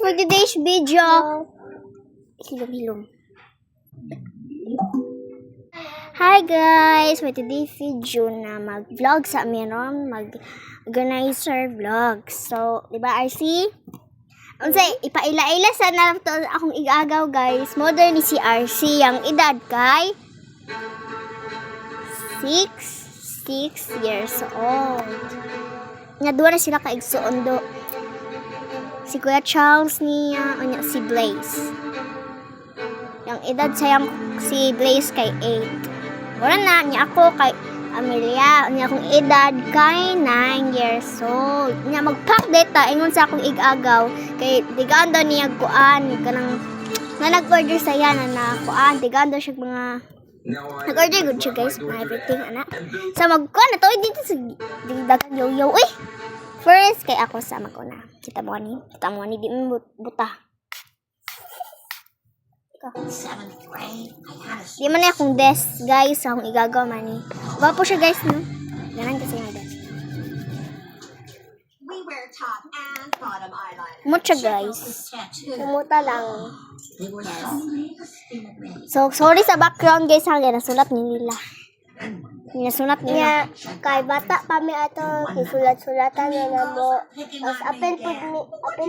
for today's video. Hilom. Hi guys! For today's video na mag-vlog sa amin ron, mag-organizer vlog. So, diba RC? Unsay ipaila-ila sana to akong igagaw guys. Modern ni si RC ang edad kay 6 years old. Nga duwa na sila kaigsuon do. Si Kuya Charles niya, anya si Blaze. Yang edad sayang si Blaze kay 8. Wala na niya ako kay Amelia, niya akong edad kay 9 years old. Niya mag-pack data ingon sa akong igagaw kay digaan daw niya kuan kanang na nag-order sa yan na kuan digaan daw siya mga nag-order good siya guys mga everything ana. So magkuan na to dito sa dagan yo uy. First kay ako sa maguna. Kita mo ni di mo buta. Di man na akong desk guys akong igagaw man ni. Gwapo siya guys no. Ganan kasi nga desk. We wear top and bottom eyeliner. Mucha guys. Kumuta lang. So sorry sa background guys ha nasulat ni nila. Nasulat niya. Kay bata pa mi ato isulat-sulatan na mo. Tapos apil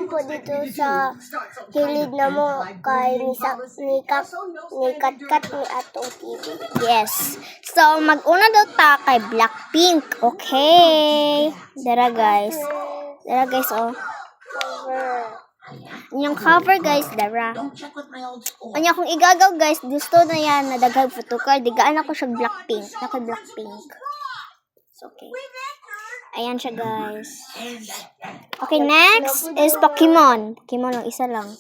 po dito sa hilid na mo kay ni kat ni ato TV. Yes. So mag-una daw ta kay Blackpink. Okay. Dara guys oh. Yung cover guys, dara. Anya kung igagaw guys, gusto na yan na daghang photocard. Digaan ako siya Blackpink. Naka Blackpink. So, okay. Ayan siya guys. Okay, next is Pokemon. Pokemon lang, isa lang.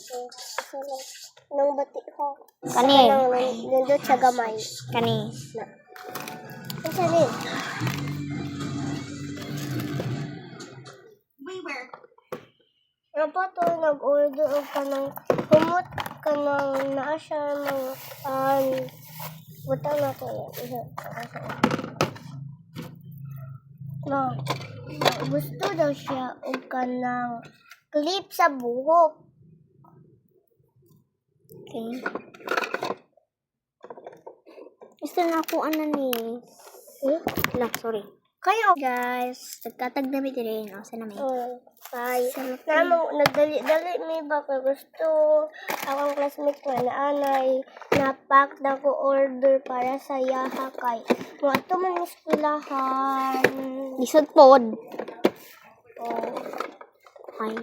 Nung bati ko. Kani. Nandun sa gamay. Kani. Ang sali. We wear Ano pa to, nag-order o ka ng humot ka ng naa siya ng butang na to yan. No, gusto daw siya o ka ng clip sa buhok. Okay. Gusto na ako ni. Lang, sorry. Kayo. Guys, nagtatag na rin. O, sana may. Ay, nagdali-dali mi ba kay gusto akong classmate ko na anay na-pack na ko order para sa yaha kay mo ato man eskwelahan. Lisod pod. Oh, Ay.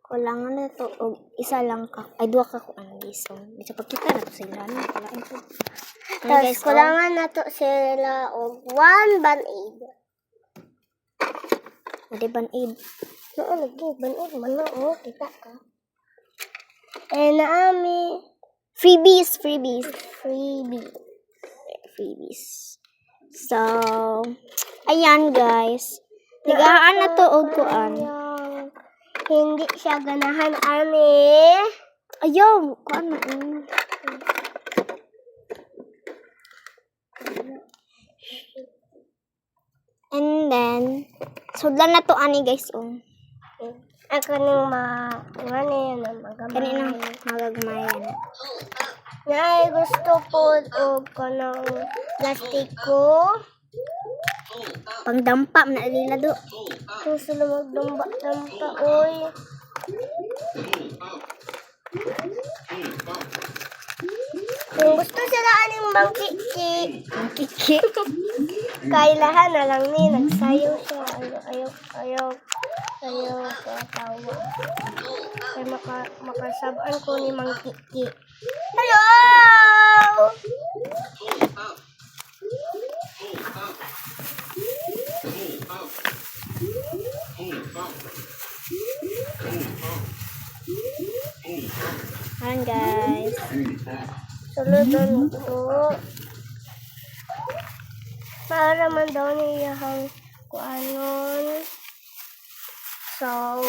Kulangan na to. O, isa lang ka. Ay, dua ka ko ang liso. Bisa pagkita na to sa ilan. Kulangan to. tapos kulangan na to sila og 1 band-aid. Ade ban-aid. Oo, lagi band-aid man na kita ka. Naami Freebies. freebie. So, ayan guys. Tigaan na to og kuan. Hindi siya ganahan ani. Ayaw, kuan na. And then, sudlan na to ani guys. Ako nang ngani na Kanina magamay. magagmayan. Nay gusto po og kanang plastic ko. Pangdampa na nila do. Kung sila magdamba-damba oy. Kung gusto sila aning mangkiki. Ang kiki. Kailahan na lang ni nagsayaw siya. Ayaw katawa. Kaya makasabaan ko ni Mang Kiki. Hello! Ayan guys. Suludan ko. Para man daw niya kung anon. So,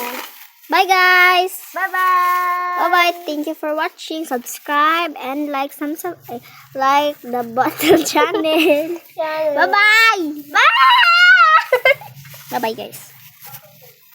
Bye guys. bye-bye! Bye. Thank you for watching. Subscribe and like like the bottom channel. Yan. Bye. Bye guys.